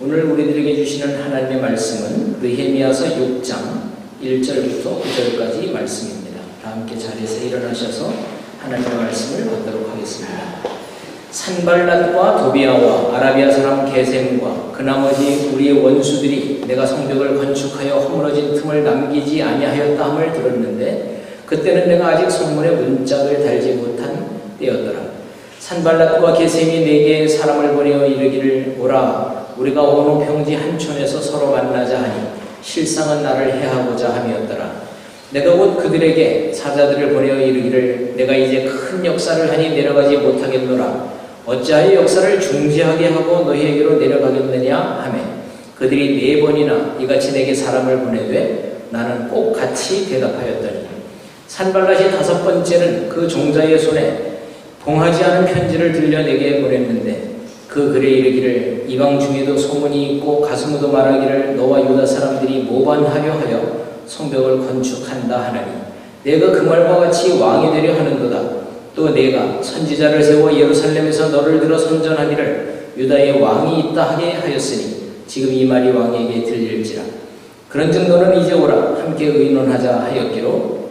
오늘 우리들에게 주시는 하나님의 말씀은 느헤미야서 6장 1절부터 9절까지 말씀입니다. 다 함께 자리에서 일어나셔서 하나님의 말씀을 받도록 하겠습니다. 산발랏과 도비아와 아라비아 사람 게셈과 그 나머지 우리의 원수들이 내가 성벽을 건축하여 허물어진 틈을 남기지 아니하였다 함을 들었는데 그때는 내가 아직 성문에 문짝을 달지 못한 때였더라. 산발랏과 게셈이 내게 사람을 보내어 이르기를 오라 우리가 어느 평지 한촌에서 서로 만나자 하니 실상은 나를 해하고자 함이었더라. 내가 곧 그들에게 사자들을 보내어 이르기를 내가 이제 큰 역사를 하니 내려가지 못하겠노라. 어찌하여 역사를 중지하게 하고 너희에게로 내려가겠느냐 하매 그들이 4번이나 이같이 내게 사람을 보내되 나는 꼭 같이 대답하였더니 산발랏이 5번째는 그 종자의 손에 봉하지 않은 편지를 들려 내게 보냈는데 그 글에 이르기를 이방 중에도 소문이 있고 가슴으로 말하기를 너와 유다 사람들이 모반하려 하여 성벽을 건축한다 하나니 내가 그 말과 같이 왕이 되려 하는도다. 또 내가 선지자를 세워 예루살렘에서 너를 들어 선전하기를 유다의 왕이 있다 하게 하였으니 지금 이 말이 왕에게 들릴지라. 그런즉 너는 이제 오라 함께 의논하자 하였기로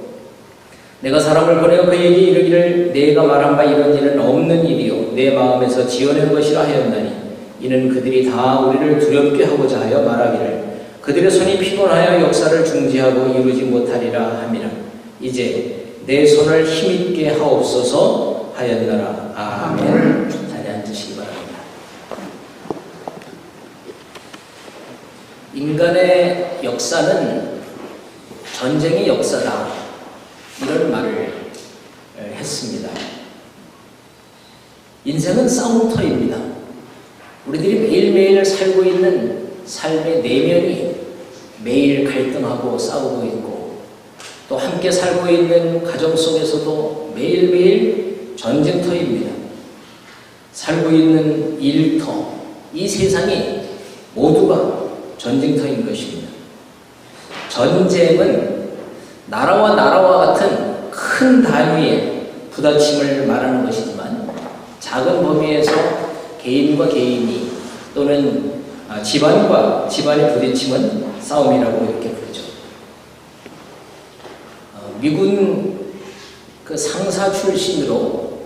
내가 사람을 보내어 그에게 이르기를 내가 말한 바 이런 일은 없는 일이요 내 마음에서 지어낸 것이라 하였나니 이는 그들이 다 우리를 두렵게 하고자 하여 말하기를 그들의 손이 피곤하여 역사를 중지하고 이루지 못하리라 함이라. 이제 내 손을 힘있게 하옵소서 하였노라. 아멘. 자리에 앉으시기 바랍니다. 인간의 역사는 전쟁의 역사다 이런 말을 했습니다. 인생은 싸움터입니다. 우리들이 매일매일 살고 있는 삶의 내면이 매일 갈등하고 싸우고 있고 또 함께 살고 있는 가정 속에서도 매일매일 전쟁터입니다. 살고 있는 일터, 이 세상이 모두가 전쟁터인 것입니다. 전쟁은 나라와 나라와 같은 큰 단위의 부딪힘을 말하는 것이지만 작은 범위에서 개인과 개인이 또는 집안과 집안의 부딪힘은 싸움이라고 이렇게 부르죠. 미군 그 상사 출신으로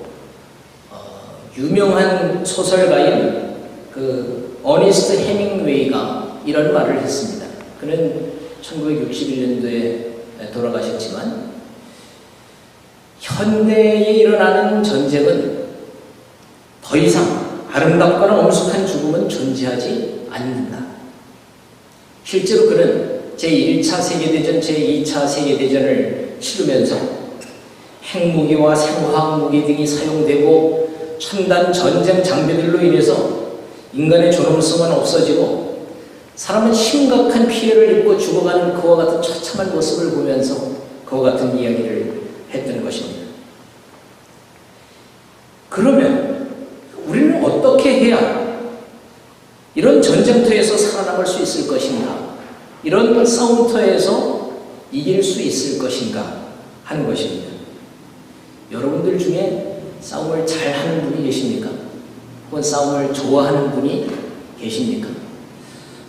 유명한 소설가인 그 어니스트 해밍웨이가 이런 말을 했습니다. 그는 1961년도에 돌아가셨지만 현대에 일어나는 전쟁은 더 이상 아름답거나 엄숙한 죽음은 존재하지 않는다. 실제로 그는 제1차 세계대전, 제2차 세계대전을 치르면서 핵무기와 생화학무기 등이 사용되고 첨단 전쟁 장비들로 인해서 인간의 존엄성은 없어지고 사람은 심각한 피해를 입고 죽어가는 그와 같은 처참한 모습을 보면서 그와 같은 이야기를 했던 것입니다. 그러면 우리는 어떻게 해야 이런 전쟁터에서 살아남을 수 있을 것인가? 이런 싸움터에서 이길 수 있을 것인가 하는 것입니다. 여러분들 중에 싸움을 잘하는 분이 계십니까? 혹은 싸움을 좋아하는 분이 계십니까?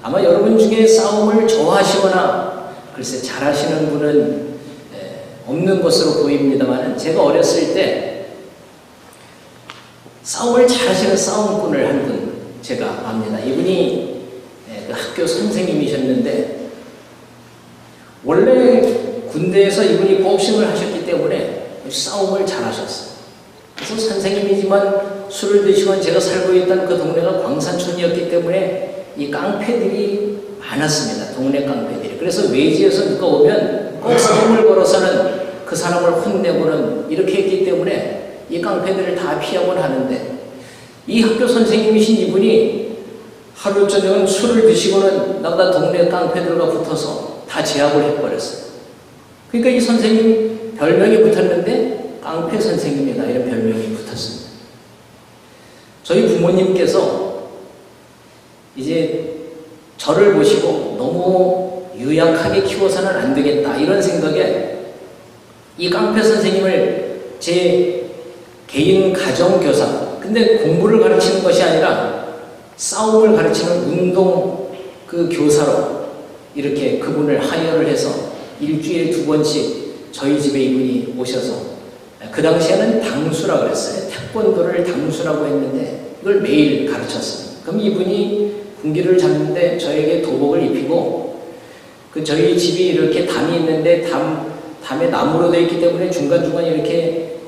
아마 여러분 중에 싸움을 좋아하시거나 글쎄 잘하시는 분은 없는 것으로 보입니다만 제가 어렸을 때 싸움을 잘하시는 싸움꾼을 한 분 제가 압니다. 이분이 그 학교 선생님이셨는데 원래 군대에서 이분이 복싱을 하셨기 때문에 싸움을 잘하셨어요. 그래서 선생님이지만 술을 드시고 제가 살고 있던 그 동네가 광산촌이었기 때문에 이 깡패들이 많았습니다. 동네 깡패들이. 그래서 외지에서 누가 오면 꼭 싸움을 걸어서는 그 사람을 혼내고는 이렇게 했기 때문에 이 깡패들을 다 피하곤 하는데 이 학교 선생님이신 이분이 하루 저녁은 술을 드시고는 나보다 동네 깡패들과 붙어서 다 제압을 해버렸어요. 그러니까 이 선생님 별명이 붙었는데 깡패 선생님이다 이런 별명이 붙었습니다. 저희 부모님께서 이제 저를 보시고 너무 유약하게 키워서는 안 되겠다 이런 생각에 이 깡패 선생님을 제 개인 가정교사 근데 공부를 가르치는 것이 아니라 싸움을 가르치는 운동 그 교사로 이렇게 그분을 하여를 해서 일주일에 2번씩 저희 집에 이분이 오셔서, 그 당시에는 당수라고 그랬어요. 태권도를 당수라고 했는데 이걸 매일 가르쳤어요. 그럼 이분이 군기를 잡는데 저에게 도복을 입히고, 그 저희 집이 이렇게 담이 있는데 담에 나무로 되어 있기 때문에 중간중간 이렇게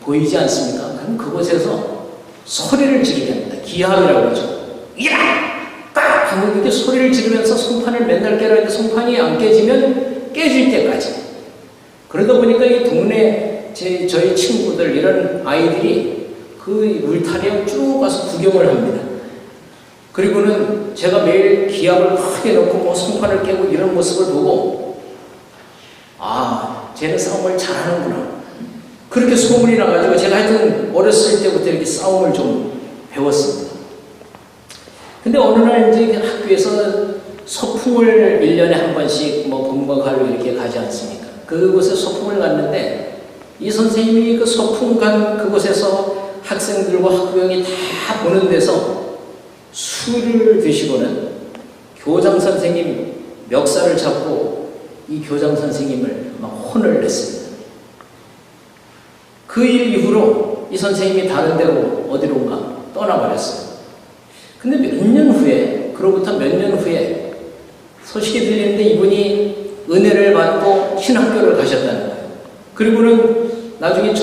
보이지 않습니까? 그럼 그곳에서 소리를 지르게 합니다. 기합이라고 그러죠. 야! 딱! 하고 이렇게 소리를 지르면서 송판을 맨날 깨라 했는데 송판이 안 깨지면 깨질 때까지. 그러다 보니까 이 동네 저희 친구들, 이런 아이들이 그 울타리에 쭉 가서 구경을 합니다. 그리고는 제가 매일 기합을 크게 넣고 뭐 송판을 깨고 이런 모습을 보고, 아, 쟤는 싸움을 잘하는구나. 그렇게 소문이 나가지고 제가 하여튼 어렸을 때부터 이렇게 싸움을 좀 배웠습니다. 근데 어느 날 이제 학교에서 소풍을 1년에 한 번씩 뭐 봄과 가을 이렇게 가지 않습니까? 그곳에 소풍을 갔는데 이 선생님이 그 소풍 간 그곳에서 학생들과 학부형이 다 보는 데서 술을 드시고는 교장 선생님 멱살을 잡고 이 교장 선생님을 막 혼을 냈습니다. 그 일 이후로 이 선생님이 다른 데로 어디론가 떠나버렸어요. 근데 몇 년 후에, 그로부터 몇 년 후에 소식이 들리는데 이분이 은혜를 받고 신학교를 가셨다는 거예요. 그리고는 나중에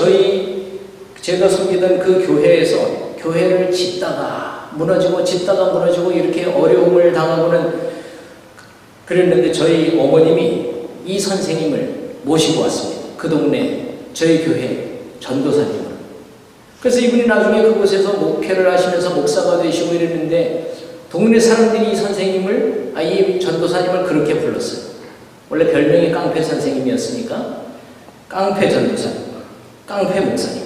제가 섬기던 그 교회에서 교회를 짓다가 무너지고 이렇게 어려움을 당하고는 그랬는데 저희 어머님이 이 선생님을 모시고 왔습니다. 그 동네 저희 교회 전도사님으로. 그래서 이분이 나중에 그곳에서 목회를 하시면서 목사가 되시고 이랬는데 동네 사람들이 이 선생님을, 이 전도사님을 그렇게 불렀어요. 원래 별명이 깡패 선생님이었으니까 깡패 전도사님, 깡패 목사님.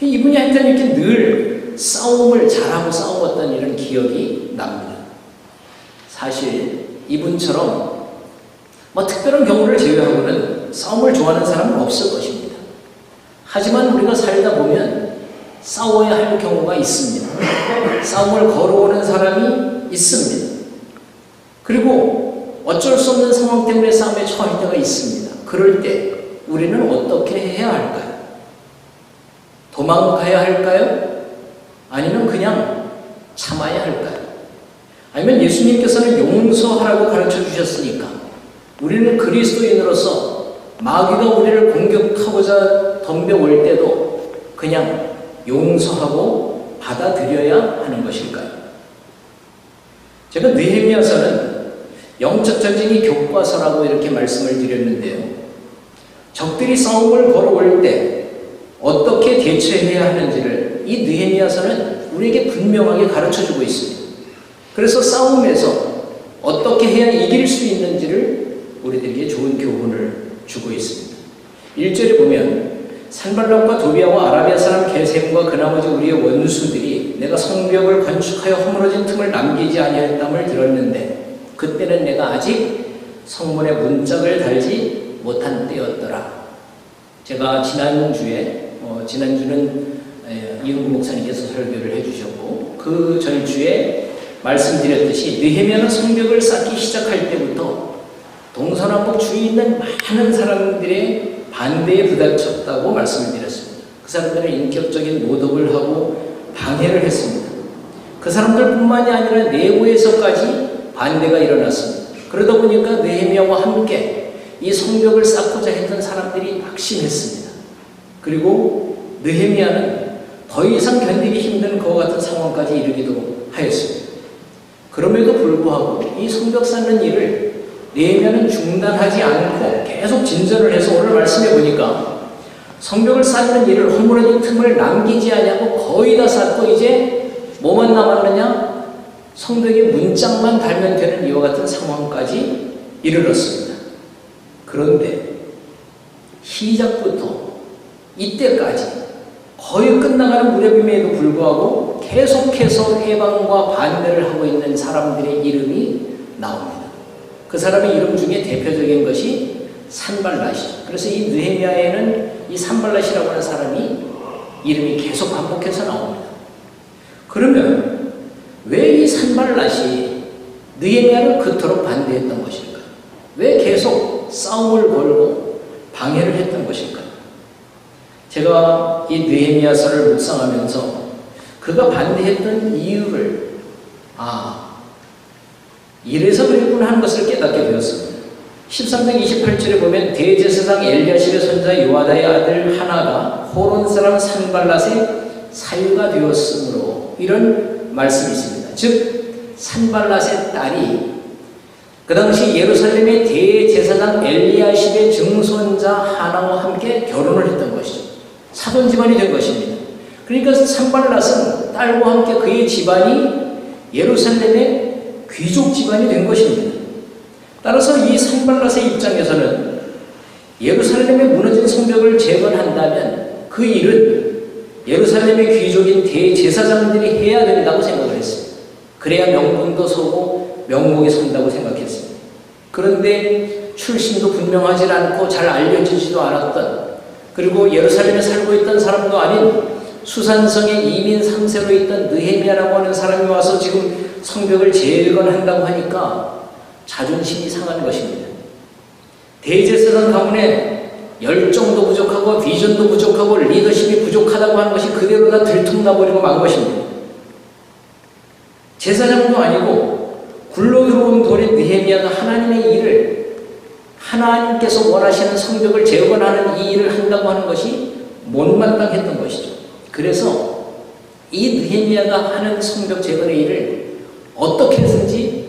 이분이 하여튼 이렇게 늘 싸움을 잘하고 싸웠던 이런 기억이 납니다. 사실 이분처럼 뭐 특별한 경우를 제외하고는 싸움을 좋아하는 사람은 없을 것입니다. 하지만 우리가 살다 보면 싸워야 할 경우가 있습니다. 싸움을 걸어오는 사람이 있습니다. 그리고 어쩔 수 없는 상황 때문에 싸움에 처할 때가 있습니다. 그럴 때 우리는 어떻게 해야 할까요? 도망가야 할까요? 아니면 그냥 참아야 할까요? 아니면 예수님께서는 용서하라고 가르쳐 주셨으니까 우리는 그리스도인으로서 마귀가 우리를 공격하고자 덤벼올 때도 그냥 용서하고 받아들여야 하는 것일까요? 제가 느헤미야서는 영적 전쟁이 교과서라고 이렇게 말씀을 드렸는데요. 적들이 싸움을 걸어올 때 어떻게 대처해야 하는지를 이 느헤미야서는 우리에게 분명하게 가르쳐주고 있습니다. 그래서 싸움에서 어떻게 해야 이길 수 있는지를 우리들에게 좋은 교훈을 주고 있습니다. 1절에 보면 산발락과 도비아와 아라비아 사람 게셈과 그 나머지 우리의 원수들이 내가 성벽을 건축하여 허물어진 틈을 남기지 아니하였담을 들었는데 그때는 내가 아직 성문에 문짝을 달지 못한 때였더라. 제가 지난주는 이흥구 목사님께서 설교를 해주셨고 그 전주에 말씀드렸듯이 느헤미야는 성벽을 쌓기 시작할 때부터 동서남북 주위에 있는 많은 사람들의 반대에 부닥쳤다고 말씀을 드렸습니다. 그 사람들은 인격적인 모독을 하고 방해를 했습니다. 그 사람들뿐만이 아니라 내부에서까지 반대가 일어났습니다. 그러다 보니까 느헤미야와 함께 이 성벽을 쌓고자 했던 사람들이 낙심했습니다. 그리고 느헤미야는 더 이상 견디기 힘든 그와 같은 상황까지 이르기도 하였습니다. 그럼에도 불구하고 이 성벽 쌓는 일을 느헤미야는 중단하지 않고 계속 진전을 해서 오늘 말씀해 보니까 성벽을 쌓는 일을 허물어진 틈을 남기지 아니하고 거의 다 쌓고 이제 뭐만 남았느냐? 성벽에 문짝만 달면 되는 이와 같은 상황까지 이르렀습니다. 그런데 시작부터 이때까지 거의 끝나가는 무렵임에도 불구하고 계속해서 해방과 반대를 하고 있는 사람들의 이름이 나옵니다. 그 사람의 이름 중에 대표적인 것이 산발랏이죠. 그래서 이 느헤미야에는 이 산발랏이라고 하는 사람이 이름이 계속 반복해서 나옵니다. 그러면 왜 이 산발랏이 느헤미야를 그토록 반대했던 것일까? 왜 계속 싸움을 걸고 방해를 했던 것일까? 제가 이 느헤미야서를 묵상하면서 그가 반대했던 이유를 이래서 그랬구나 하는 것을 깨닫게 되었습니다. 13장 28절에 보면 대제사장 엘리야십의 손자 요아다의 아들 하나가 호론 사람 산발랏의 사유가 되었으므로 이런 말씀이 있습니다. 즉 산발랏의 딸이 그 당시 예루살렘의 대제사장 엘리야십의 증손자 하나와 함께 결혼을 했던 것이죠. 사돈 집안이 된 것입니다. 그러니까 산발랏은 딸과 함께 그의 집안이 예루살렘의 귀족 집안이 된 것입니다. 따라서 이 산발랏의 입장에서는 예루살렘의 무너진 성벽을 재건한다면 그 일은 예루살렘의 귀족인 대제사장들이 해야 된다고 생각을 했습니다. 그래야 명분도 서고 명목이 선다고 생각했습니다. 그런데 출신도 분명하지 않고 잘 알려지지도 않았던, 그리고 예루살렘에 살고 있던 사람도 아닌 수산성의 이민 3세로 있던 느헤미야라고 하는 사람이 와서 지금 성벽을 재건한다고 하니까 자존심이 상한 것입니다. 대제사장 가문에 열정도 부족하고 비전도 부족하고 리더십이 부족하다고 하는 것이 그대로 다 들통나버리고 만 것입니다. 제사장도 아니고 굴러 들어온 돌의 느헤미야가 하나님의 일을, 하나님께서 원하시는 성벽을 재건하는 이 일을 한다고 하는 것이 못마땅했던 것이죠. 그래서 이 느헤미야가 하는 성벽 재건의 일을 어떻게 해서든지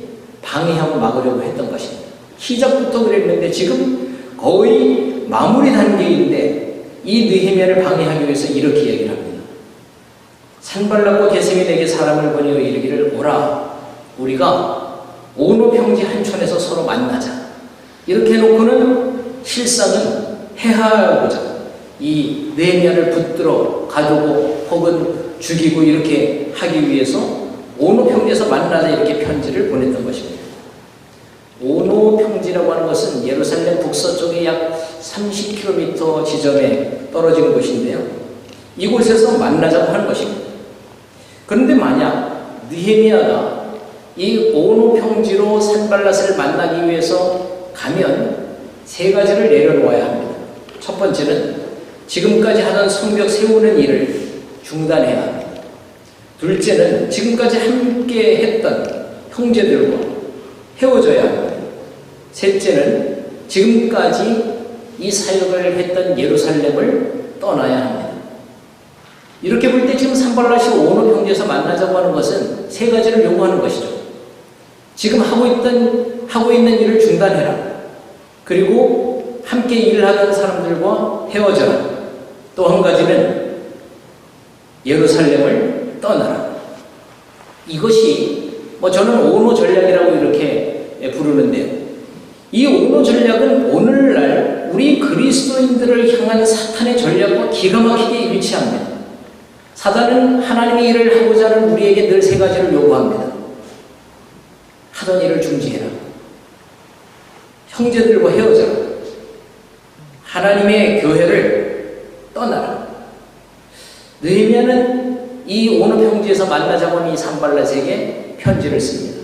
방해하고 막으려고 했던 것입니다. 시작부터 그랬는데 지금 거의 마무리 단계인데 이 느헤미야를 방해하기 위해서 이렇게 얘기를 합니다. 산발랏과 게셈이 내게 사람을 보내어 이르기를 오라, 우리가 오노 평지 한촌에서 서로 만나자. 이렇게 해놓고는 실상은 해하고자 이 느헤미야를 붙들어 가두고 혹은 죽이고 이렇게 하기 위해서 오노 평지에서 만나자 이렇게 편지를 보냈던 것입니다. 오노 평지라고 하는 것은 예루살렘 북서쪽에 약 30km 지점에 떨어진 곳인데요. 이곳에서 만나자고 하는 것입니다. 그런데 만약 느헤미야가 이 오노 평지로 산발랏을 만나기 위해서 가면 세 가지를 내려놓아야 합니다. 첫 번째는 지금까지 하던 성벽 세우는 일을 중단해야 합니다. 둘째는 지금까지 함께 했던 형제들과 헤어져야 합니다. 셋째는 지금까지 이 사역을 했던 예루살렘을 떠나야 합니다. 이렇게 볼 때 지금 산발랏이 오노 평지에서 만나자고 하는 것은 세 가지를 요구하는 것이죠. 지금 하고 있는 일을 중단해라. 그리고 함께 일을 하던 사람들과 헤어져라. 또 한 가지는 예루살렘을 떠나라. 이것이 저는 오노 전략이라고 이렇게 부르는데요. 이 오노 전략은 오늘날 우리 그리스도인들을 향한 사탄의 전략과 기가 막히게 일치합니다. 사단은 하나님의 일을 하고자 하는 우리에게 늘 세 가지를 요구합니다. 하던 일을 중지해라. 형제들과 헤어져라. 하나님의 교회를 떠나라. 느헤미야는 이 오노 평지에서 만나자고 하는 이 산발랏에게 편지를 씁니다.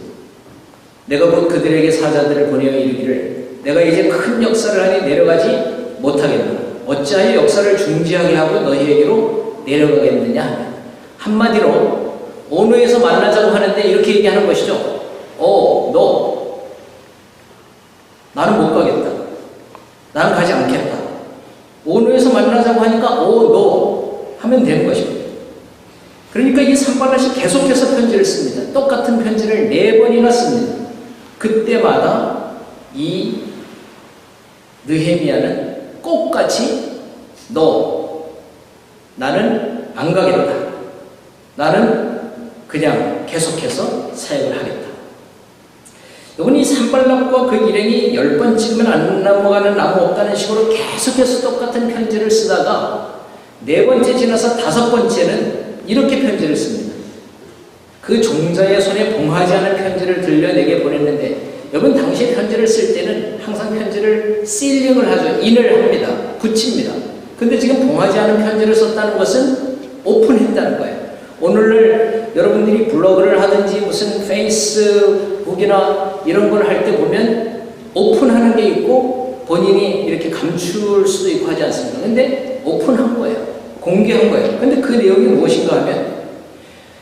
내가 곧 그들에게 사자들을 보내어 이르기를 내가 이제 큰 역사를 하니 내려가지 못하겠노라. 어찌하여 역사를 중지하게 하고 너희에게로 내려가겠느냐 하면, 한마디로 오노에서 만나자고 하는데 이렇게 얘기하는 것이죠. 너 나는 못 가겠다. 나는 가지 않겠다. 오노에서 만나자고 하니까 너 하면 되는 것입니다. 그러니까 이 산발랏이 계속해서 편지를 씁니다. 똑같은 편지를 4번이나 씁니다. 그때마다 이 느헤미야는 똑같이 나는 안 가겠다. 나는 그냥 계속해서 사역을 하겠다. 이건 이 산발랏과 그 일행이 10번 찍으면 안 넘어가는 나무 없다는 식으로 계속해서 똑같은 편지를 쓰다가 4번째 지나서 5번째는 이렇게 편지를 씁니다. 그 종자의 손에 봉하지 않은 편지를 들려 내게 보냈는데, 여러분 당시에 편지를 쓸 때는 항상 편지를 실링을 하죠. 인을 합니다. 붙입니다. 근데 지금 봉하지 않은 편지를 썼다는 것은 오픈했다는 거예요. 오늘날 여러분들이 블로그를 하든지 무슨 페이스북이나 이런 걸 할 때 보면 오픈하는 게 있고 본인이 이렇게 감출 수도 있고 하지 않습니까? 근데 오픈한 거예요. 공개한 거예요. 근데 그 내용이 무엇인가 하면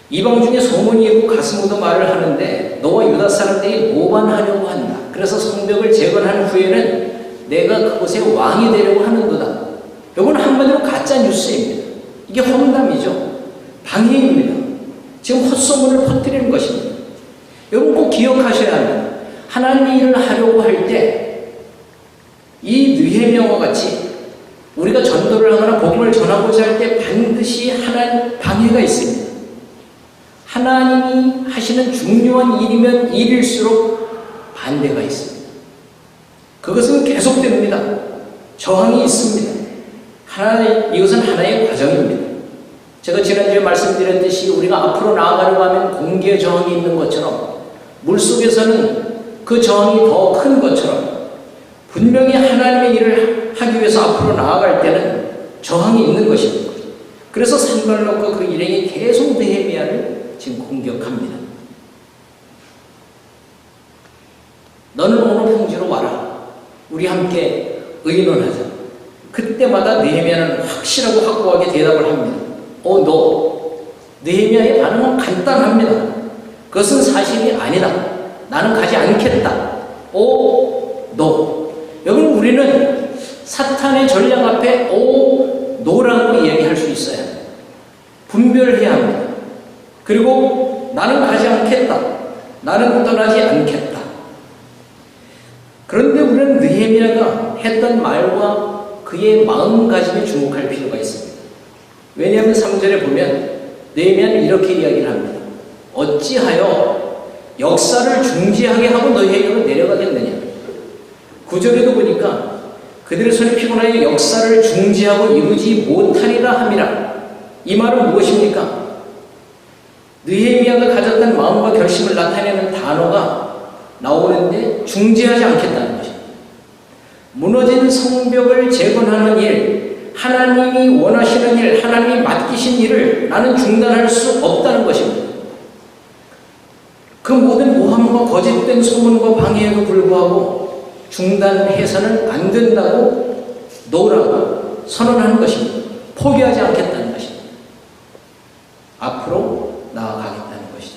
이방 중에 소문이 있고 가스무도 말을 하는데 너와 유다 사람들이 모반하려고 한다. 그래서 성벽을 재건한 후에는 내가 그곳에 왕이 되려고 하는도다. 이건 한마디로 가짜 뉴스입니다. 이게 험담이죠. 방해입니다. 지금 헛소문을 퍼뜨리는 것입니다. 여러분 꼭 기억하셔야 합니다. 하나님의 일을 하려고 할 때 이 느헤미야와 같이 우리가 전도를 하거나 복음을 전하고자 할 때 반드시 하나님 방해가 있습니다. 하나님이 하시는 중요한 일이면 일일수록 반대가 있습니다. 그것은 계속됩니다. 저항이 있습니다. 이것은 하나의 과정입니다. 제가 지난주에 말씀드렸듯이 우리가 앞으로 나아가려고 하면 공개 저항이 있는 것처럼 물속에서는 그 저항이 더 큰 것처럼 분명히 하나님의 일을 하기 위해서 앞으로 나아갈 때는 저항이 있는 것입니다. 그래서 산발락과 그 일행이 계속 느헤미야를 지금 공격합니다. 너는 오늘 평지로 와라. 우리 함께 의논하자. 그때마다 느헤미야는 확실하고 확고하게 대답을 합니다. 느헤미야의 반응은 간단합니다. 그것은 사실이 아니다. 나는 가지 않겠다. 여러분 우리는 사탄의 전략 앞에 노라고 얘기할 수 있어야 합니다. 분별해야 합니다. 그리고 나는 가지 않겠다. 나는 떠나지 않겠다. 그런데 우리는 느헤미야가 했던 말과 그의 마음가짐에 주목할 필요가 있습니다. 왜냐하면 3절에 보면 느헤미야는 이렇게 이야기를 합니다. 어찌하여 역사를 중지하게 하고 너희에게로 내려가겠느냐. 9절에도 보니까 그들의 손이 피곤하여 역사를 중지하고 이루지 못하리라 함이라. 이 말은 무엇입니까? 느헤미야가 가졌던 마음과 결심을 나타내는 단어가 나오는데 중지하지 않겠다는 것입니다. 무너진 성벽을 재건하는 일, 하나님이 원하시는 일, 하나님이 맡기신 일을 나는 중단할 수 없다는 것입니다. 그 모든 모함과 거짓된 소문과 방해에도 불구하고 중단해서는 안 된다고 노라고 선언하는 것입니다. 포기하지 않겠다는 것입니다. 앞으로 나아가겠다는 것이죠.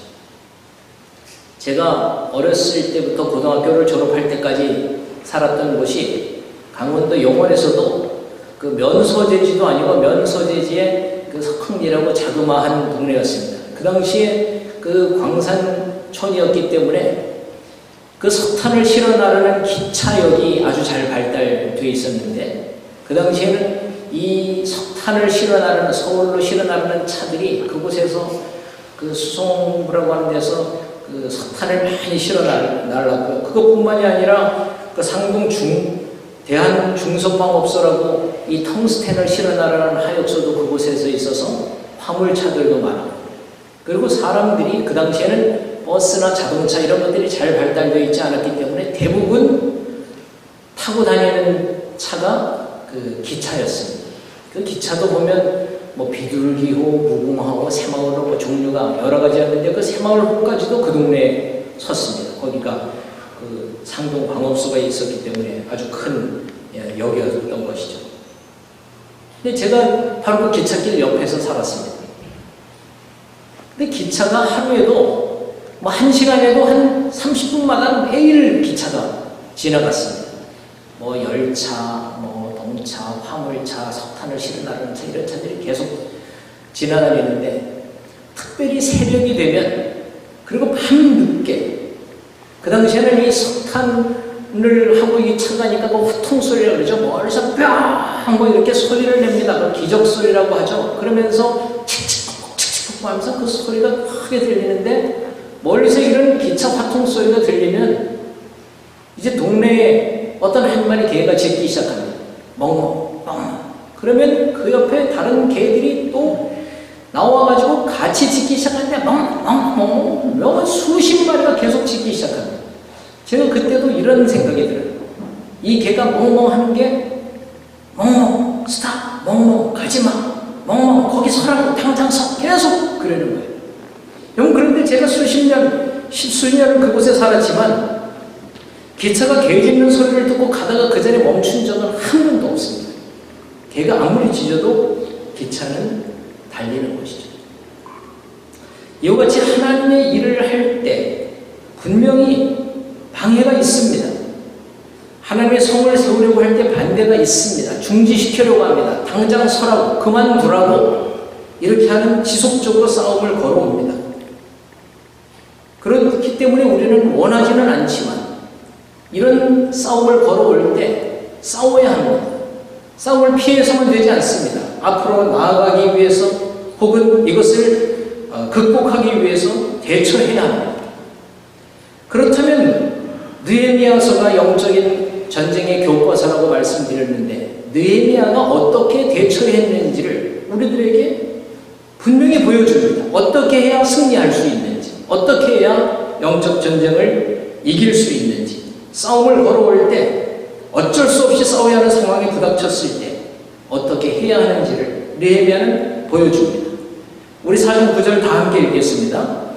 제가 어렸을 때부터 고등학교를 졸업할 때까지 살았던 곳이 강원도 용원에서도 그 면소재지도 아니고 면소재지의 그 석흥리라고 자그마한 동네였습니다. 그 당시에 그 광산촌이었기 때문에 그 석탄을 실어 나르는 기차역이 아주 잘 발달되어 있었는데 그 당시에는 이 석탄을 실어 나르는 서울로 실어 나르는 차들이 그곳에서 그 수송부라고 하는 데서 그 석탄을 많이 실어 날랐고요. 그것뿐만이 아니라 그 상동 대한중소광업소라고 이 텅스텐을 실어 나르는 하역소도 그곳에서 있어서 화물차들도 많았고, 그리고 사람들이 그 당시에는 버스나 자동차 이런 것들이 잘 발달되어 있지 않았기 때문에 대부분 타고 다니는 차가 그 기차였습니다. 그 기차도 보면 뭐 비둘기호, 무궁화호, 새마을호 뭐 종류가 여러 가지였는데 그 새마을호까지도 그 동네에 섰습니다. 거기가 그 상동 광업소가 있었기 때문에 아주 큰 역이었던 것이죠. 근데 제가 바로 그 기찻길 옆에서 살았습니다. 근데 기차가 하루에도 뭐 1시간에도 한 30분마다 매일 기차가 지나갔습니다. 뭐 열차, 뭐 동차, 화물차, 석탄을 실어 나르는 차 이런 차들이 계속 지나다니는데 특별히 새벽이 되면 그리고 밤늦게 그 당시에는 이 석탄을 하고 이 차가니까 그 후통 소리라고 그러죠. 멀리서 뿅! 뭐 이렇게 소리를 냅니다. 그 기적 소리라고 하죠. 그러면서 칙칙 하면서 그 소리가 크게 들리는데 멀리서 이런 기차 화통 소리가 들리면 이제 동네에 어떤 한 마리 개가 짖기 시작합니다. 멍멍 멍멍. 그러면 그 옆에 다른 개들이 또 나와가지고 같이 짖기 시작하는데 멍멍 멍멍 수십 마리가 계속 짖기 시작합니다. 제가 그때도 이런 생각이 들어요. 이 개가 멍멍 하는 게 멍멍 스탑 멍멍 가지마 거기 서라고 당장 서 계속 그러는 거예요. 여러분 그런데 제가 수년을 그곳에 살았지만 기차가 개 짖는 소리를 듣고 가다가 그 자리에 멈춘 적은 한 번도 없습니다. 개가 아무리 짖어도 기차는 달리는 것이죠. 이와 같이 하나님의 일을 할 때 분명히 방해가 있습니다. 하나님의 성을 세우려고 할 때 반대가 있습니다. 중지시키려고 합니다. 당장 서라고, 그만두라고 이렇게 하는 지속적으로 싸움을 걸어옵니다. 그렇기 때문에 우리는 원하지는 않지만 이런 싸움을 걸어올 때 싸워야 합니다. 싸움을 피해서는 되지 않습니다. 앞으로 나아가기 위해서 혹은 이것을 극복하기 위해서 대처해야 합니다. 그렇다면 느헤미야서가 영적인 전쟁의 교과서라고 말씀드렸는데 느헤미야가 어떻게 대처했는지를 우리들에게 분명히 보여줍니다. 어떻게 해야 승리할 수 있는지, 어떻게 해야 영적 전쟁을 이길 수 있는지, 싸움을 걸어올 때 어쩔 수 없이 싸워야 하는 상황에 부닥쳤을 때 어떻게 해야 하는지를 느헤미야는 보여줍니다. 우리 4장 9절 다 함께 읽겠습니다.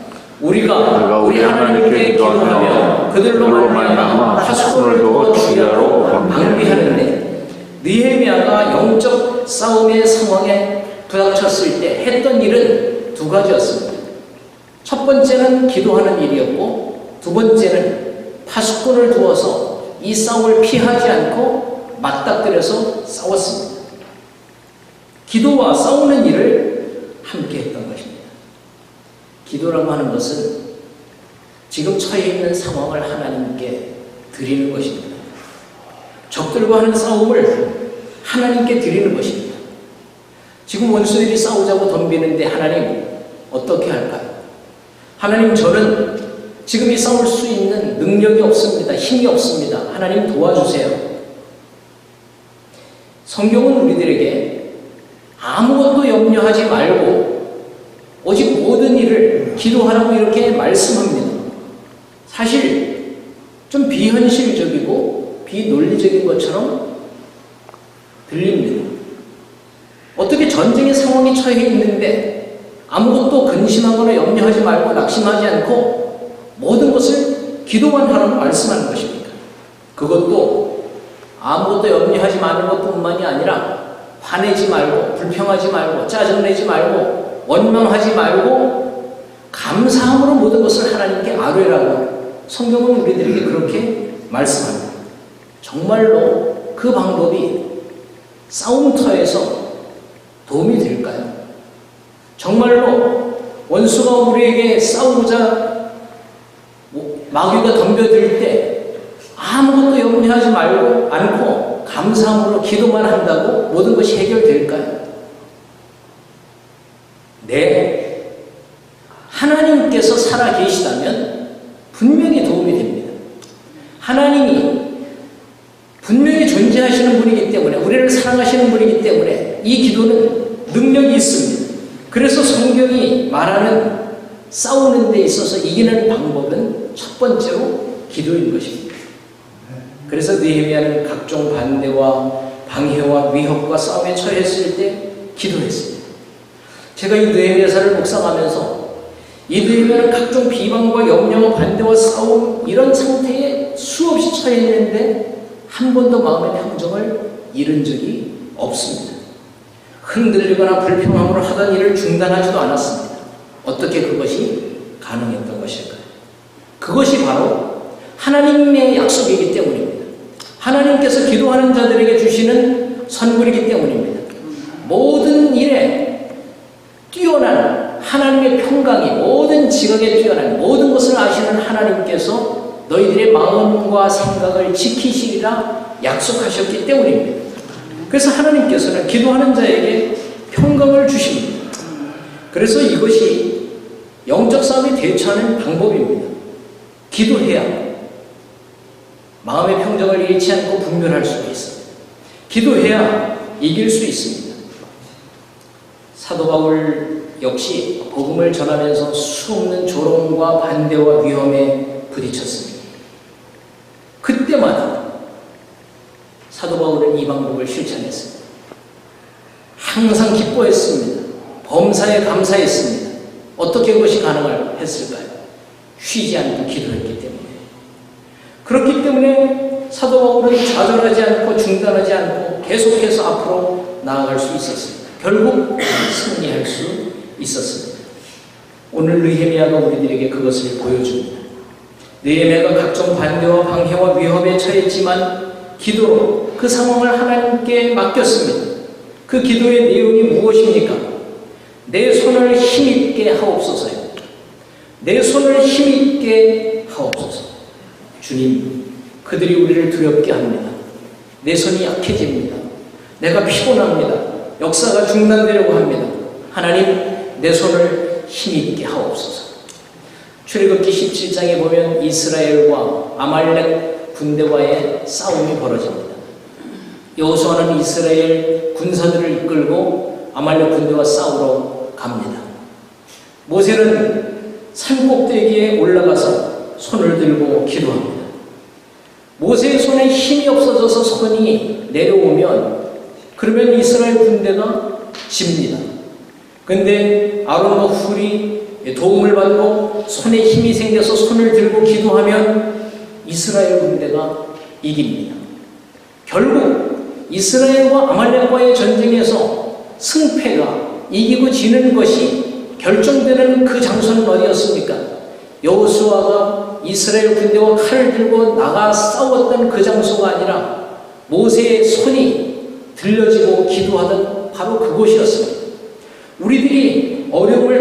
우리가 우리 하나님께 기도하며 그들로 말미암아 하수를 두어 주야로 방비하는데 느헤미야가 영적 싸움의 상황에 부닥쳤을 때 했던 일은 두 가지였습니다. 첫 번째는 기도하는 일이었고 두 번째는 파수꾼을 두어서 이 싸움을 피하지 않고 맞닥뜨려서 싸웠습니다. 기도와 싸우는 일을 함께 했던 것입니다. 기도라고 하는 것은 지금 처해 있는 상황을 하나님께 드리는 것입니다. 적들과 하는 싸움을 하나님께 드리는 것입니다. 지금 원수들이 싸우자고 덤비는데 하나님 어떻게 할까요? 하나님 저는 지금 이 싸울 수 있는 능력이 없습니다. 힘이 없습니다. 하나님 도와주세요. 성경은 우리들에게 아무것도 염려하지 말고 오직 모든 일을 기도하라고 이렇게 말씀합니다. 사실 좀 비현실적이고 비논리적인 것처럼 들립니다. 어떻게 전쟁의 상황이 처해 있는데 아무것도 근심하거나 염려하지 말고 낙심하지 않고 모든 것을 기도만 하라고 말씀하는 것입니까? 그것도 아무것도 염려하지 마는 것뿐만이 아니라 화내지 말고 불평하지 말고 짜증내지 말고 원망하지 말고 감사함으로 모든 것을 하나님께 아뢰라고 성경은 우리들에게 그렇게 말씀합니다. 정말로 그 방법이 싸움터에서 도움이 될까요? 정말로 원수가 우리에게 싸우자 마귀가 덤벼들 때 아무것도 염려하지 말고 않고 감사함으로 기도만 한다고 모든 것이 해결될까요? 네. 하나님께서 살아 계시다면 분명히 도움이 됩니다. 하나님이 분명히 존재하시는 분이기 때문에 우리를 사랑하시는 분이기 때문에 이 기도는 능력이 있습니다. 그래서 성경이 말하는 싸우는 데 있어서 이기는 방법은 첫 번째로 기도인 것입니다. 그래서 느헤미야는 각종 반대와 방해와 위협과 싸움에 처했을 때 기도했습니다. 제가 이 느헤미야서를 묵상하면서 이 느헤미야는 각종 비방과 염려와 반대와 싸움 이런 상태에 수없이 처했는데 한 번도 마음의 평정을 잃은 적이 없습니다. 흔들리거나 불평함으로 하던 일을 중단하지도 않았습니다. 어떻게 그것이 가능했던 것일까요? 그것이 바로 하나님의 약속이기 때문입니다. 하나님께서 기도하는 자들에게 주시는 선물이기 때문입니다. 모든 일에 뛰어난 하나님의 평강이 모든 지각에 뛰어난 모든 것을 아시는 하나님께서 너희들의 마음과 생각을 지키시리라 약속하셨기 때문입니다. 그래서 하나님께서는 기도하는 자에게 평강을 주십니다. 그래서 이것이 영적 싸움에 대처하는 방법입니다. 기도해야 마음의 평정을 잃지 않고 분별할 수가 있습니다. 기도해야 이길 수 있습니다. 사도 바울 역시 복음을 전하면서 수없는 조롱과 반대와 위험에 부딪혔습니다. 그때마다 사도 바울은 이 방법을 실천했습니다. 항상 기뻐했습니다. 범사에 감사했습니다. 어떻게 그것이 가능했을까요? 쉬지 않고 기도했기 때문에. 그렇기 때문에 사도 바울은 좌절하지 않고 중단하지 않고 계속해서 앞으로 나아갈 수 있었습니다. 결국 승리할 수 있었습니다. 오늘 느헤미야가 우리들에게 그것을 보여줍니다. 느헤미야가 각종 반대와 방해와 위협에 처했지만 기도로 그 상황을 하나님께 맡겼습니다. 그 기도의 내용이 무엇입니까? 내 손을 힘있게 하옵소서요. 내 손을 힘있게 하옵소서. 주님, 그들이 우리를 두렵게 합니다. 내 손이 약해집니다. 내가 피곤합니다. 역사가 중단되려고 합니다. 하나님, 내 손을 힘있게 하옵소서. 출애굽기 17장에 보면 이스라엘과 아말렉 군대와의 싸움이 벌어집니다. 여호수아는 이스라엘 군사들을 이끌고 아말렉 군대와 싸우러 갑니다. 모세는 산 꼭대기에 올라가서 손을 들고 기도합니다. 모세의 손에 힘이 없어져서 손이 내려오면 그러면 이스라엘 군대가 집니다. 근데 아론과 훌이 도움을 받고 손에 힘이 생겨서 손을 들고 기도하면 이스라엘 군대가 이깁니다. 결국 이스라엘과 아말렉과의 전쟁에서 승패가 이기고 지는 것이 결정되는 그 장소는 어디였습니까? 여호수아가 이스라엘 군대와 칼을 들고 나가 싸웠던 그 장소가 아니라 모세의 손이 들려지고 기도하던 바로 그곳이었습니다. 우리들이 어려움을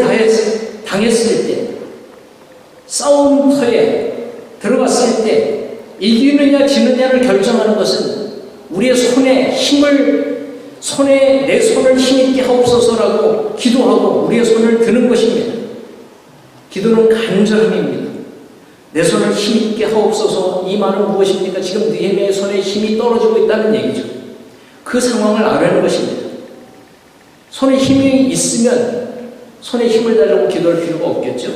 당했을 때, 싸움터에 들어갔을 때 이기느냐 지느냐를 결정하는 것은 우리의 손에 내 손을 힘있게 하옵소서라고 기도하고 우리의 손을 드는 것입니다. 기도는 간절함입니다. 내 손을 힘있게 하옵소서. 이 말은 무엇입니까? 지금 느헤미야의 손에 힘이 떨어지고 있다는 얘기죠. 그 상황을 알아내는 것입니다. 손에 힘이 있으면 손에 힘을 달라고 기도할 필요가 없겠죠.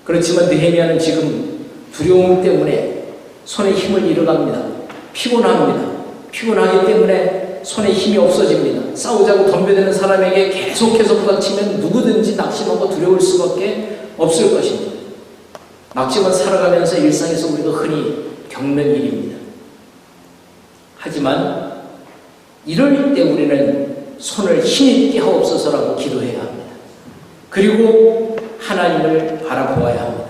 그렇지만 느헤미야는 지금 두려움 때문에 손에 힘을 잃어갑니다. 피곤합니다. 피곤하기 때문에 손에 힘이 없어집니다. 싸우자고 덤벼드는 사람에게 계속해서 부닥치면 누구든지 낙심하고 두려울 수밖에 없을 것입니다. 낙심은 살아가면서 일상에서 우리가 흔히 겪는 일입니다. 하지만 이럴 때 우리는 손을 힘있게 하옵소서라고 기도해야 합니다. 그리고 하나님을 바라보아야 합니다.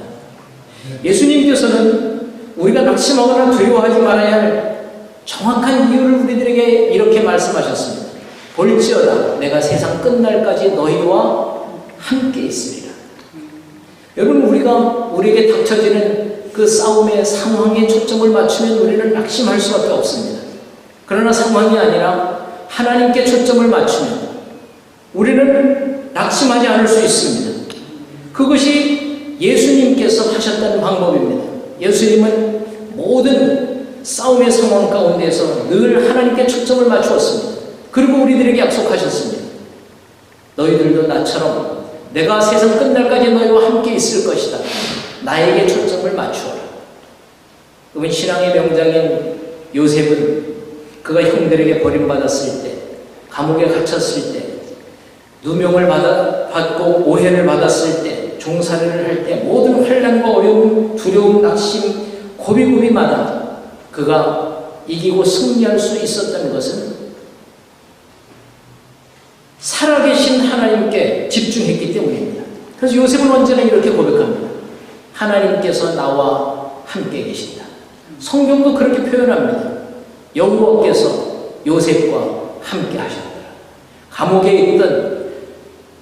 예수님께서는 우리가 낙심하거나 두려워하지 말아야 할 정확한 이유를 우리들에게 이렇게 말씀하셨습니다. 볼지어다 내가 세상 끝날까지 너희와 함께 있으리라. 여러분, 우리에게 닥쳐지는 그 싸움의 상황에 초점을 맞추면 우리는 낙심할 수밖에 없습니다. 그러나 상황이 아니라 하나님께 초점을 맞추면 우리는 낙심하지 않을 수 있습니다. 그것이 예수님께서 하셨다는 방법입니다. 예수님은 모든 싸움의 상황 가운데서 늘 하나님께 초점을 맞추었습니다. 그리고 우리들에게 약속하셨습니다. 너희들도 나처럼 내가 세상 끝날까지 너희와 함께 있을 것이다. 나에게 초점을 맞추어라. 그러면 신앙의 명장인 요셉은 그가 형들에게 버림받았을 때, 감옥에 갇혔을 때, 누명을 받고 오해를 받았을 때, 종살이를 할 때 모든 환난과 어려움, 두려움, 낙심, 고비고비마다 그가 이기고 승리할 수 있었던 것은 살아계신 하나님께 집중했기 때문입니다. 그래서 요셉은 언제나 이렇게 고백합니다. 하나님께서 나와 함께 계신다. 성경도 그렇게 표현합니다. 여호와께서 요셉과 함께 하셨다. 감옥에 있던,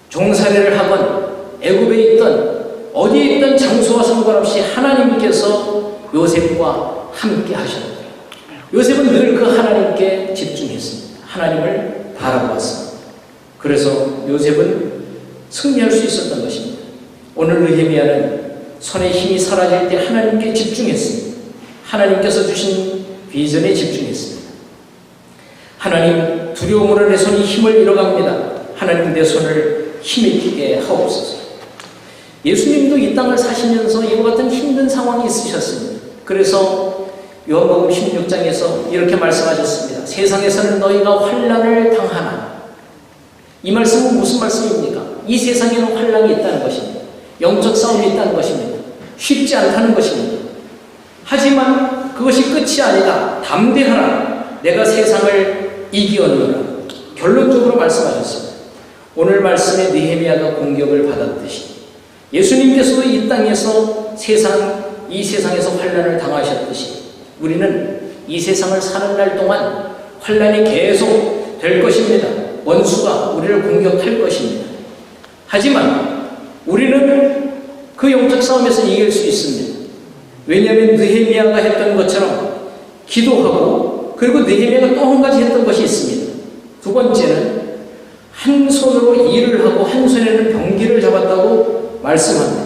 종살이를 하건 애굽에 있던 어디에 있던 장소와 상관없이 하나님께서 요셉과 함께 하셨다. 요셉은 늘 그 하나님께 집중했습니다. 하나님을 바라보았습니다. 그래서 요셉은 승리할 수 있었던 것입니다. 오늘 느헤미야는 손에 힘이 사라질 때 하나님께 집중했습니다. 하나님께서 주신 비전에 집중했습니다. 하나님, 두려움으로 내 손이 힘을 잃어갑니다. 하나님, 내 손을 힘있게 하옵소서. 예수님도 이 땅을 사시면서 이와 같은 힘든 상황이 있으셨습니다. 그래서 요한복음 16장에서 이렇게 말씀하셨습니다. 세상에서는 너희가 환난을 당하나. 이 말씀은 무슨 말씀입니까? 이 세상에는 환란이 있다는 것입니다. 영적 싸움이 있다는 것입니다. 쉽지 않다는 것입니다. 하지만 그것이 끝이 아니다. 담대하라. 내가 세상을 이기었노라. 결론적으로 말씀하셨습니다. 오늘 말씀에 느헤미야가 공격을 받았듯이 예수님께서도 이 땅에서 이 세상에서 환란을 당하셨듯이 우리는 이 세상을 사는 날 동안 환란이 계속 될 것입니다. 원수가 우리를 공격할 것입니다. 하지만 우리는 그 영적 싸움에서 이길 수 있습니다. 왜냐하면 느헤미야가 했던 것처럼 기도하고, 그리고 느헤미야가 또 한 가지 했던 것이 있습니다. 두 번째는 한 손으로 일을 하고 한 손에는 병기를 잡았다고 말씀합니다.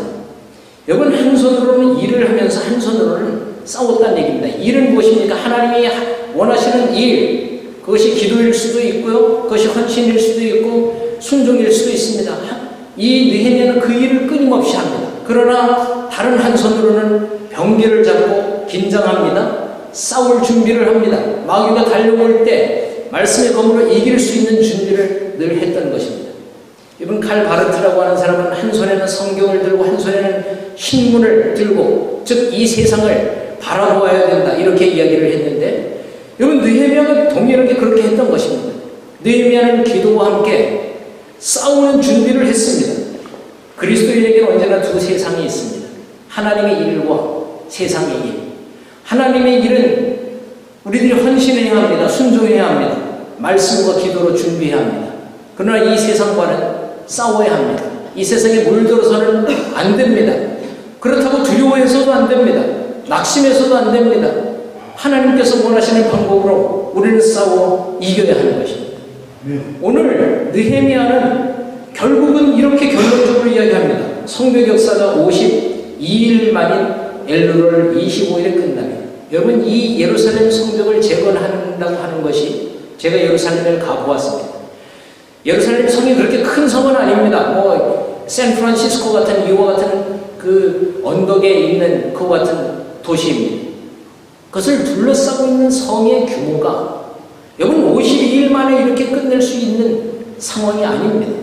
여러분, 한 손으로는 일을 하면서 한 손으로는 싸웠다는 얘기입니다. 일은 무엇입니까? 하나님이 원하시는 일, 그것이 기도일 수도 있고요, 그것이 헌신일 수도 있고 순종일 수도 있습니다. 이 느헤미야는 그 일을 끊임없이 합니다. 그러나 다른 한 손으로는 병기를 잡고 긴장합니다. 싸울 준비를 합니다. 마귀가 달려올 때 말씀의 검으로 이길 수 있는 준비를 늘 했던 것입니다. 이번 칼 바르트라고 하는 사람은 한 손에는 성경을 들고 한 손에는 신문을 들고, 즉 이 세상을 바라보아야 된다, 이렇게 이야기를 했는데, 여러분, 느헤미야가 동일하게 그렇게 했던 것입니다. 느헤미야는 기도와 함께 싸우는 준비를 했습니다. 그리스도인에게는 언제나 두 세상이 있습니다. 하나님의 일과 세상의 일. 하나님의 일은 우리들이 헌신해야 합니다. 순종해야 합니다. 말씀과 기도로 준비해야 합니다. 그러나 이 세상과는 싸워야 합니다. 이 세상에 물들어서는 안 됩니다. 그렇다고 두려워해서도 안 됩니다. 낙심해서도 안 됩니다. 하나님께서 원하시는 방법으로 우리는 싸워 이겨야 하는 것입니다. 오늘 느헤미야는 결국은 이렇게 결론적으로 이야기합니다. 성벽 역사가 52일 만인 엘루를 25일에 끝납니다. 여러분, 이 예루살렘 성벽을 재건한다고 하는 것이, 제가 예루살렘을 가보았습니다. 예루살렘 성이 그렇게 큰 성은 아닙니다. 샌프란시스코 같은, 이와 같은 그 언덕에 있는 그 같은 도시입니다. 그것을 둘러싸고 있는 성의 규모가 여러분 52일 만에 이렇게 끝낼 수 있는 상황이 아닙니다.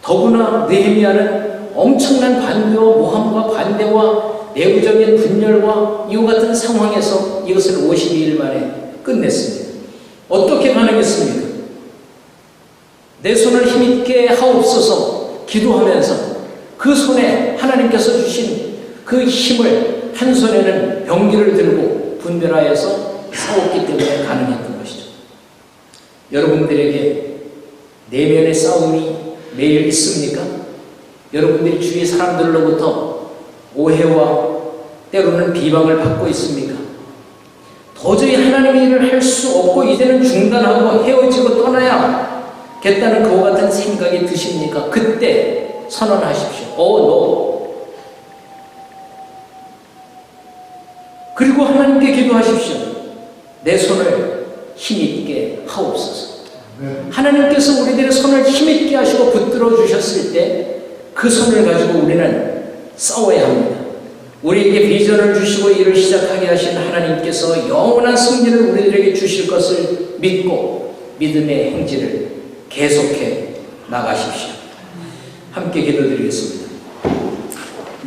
더구나 느헤미야는 엄청난 반대와 모함과 반대와 내부적인 분열과 이와 같은 상황에서 이것을 52일 만에 끝냈습니다. 어떻게 가능했습니까? 내 손을 힘있게 하옵소서 기도하면서 그 손에 하나님께서 주신 그 힘을 한 손에는 병기를 들고 분별하여서 싸웠기 때문에 가능했던 것이죠. 여러분들에게 내면의 싸움이 매일 있습니까? 여러분들이 주위 사람들로부터 오해와 때로는 비방을 받고 있습니까? 도저히 하나님의 일을 할 수 없고 이제는 중단하고 헤어지고 떠나야겠다는 그와 같은 생각이 드십니까? 그때 선언하십시오. 너. 그리고 하나님께 기도하십시오. 내 손을 힘있게 하옵소서. 하나님께서 우리들의 손을 힘있게 하시고 붙들어 주셨을 때 그 손을 가지고 우리는 싸워야 합니다. 우리에게 비전을 주시고 일을 시작하게 하신 하나님께서 영원한 승리를 우리들에게 주실 것을 믿고 믿음의 행진을 계속해 나가십시오. 함께 기도드리겠습니다.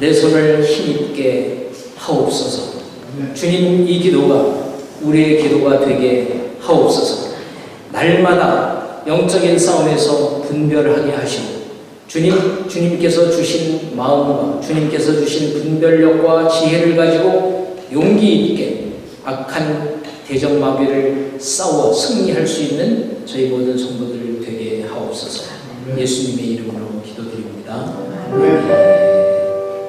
내 손을 힘있게 하옵소서. 주님, 이 기도가 우리의 기도가 되게 하옵소서. 날마다 영적인 싸움에서 분별하게 하시고 주님께서 주신 마음과 주님께서 주신 분별력과 지혜를 가지고 용기 있게 악한 대적마귀를 싸워 승리할 수 있는 저희 모든 성도들 되게 하옵소서. 예수님의 이름으로 기도드립니다.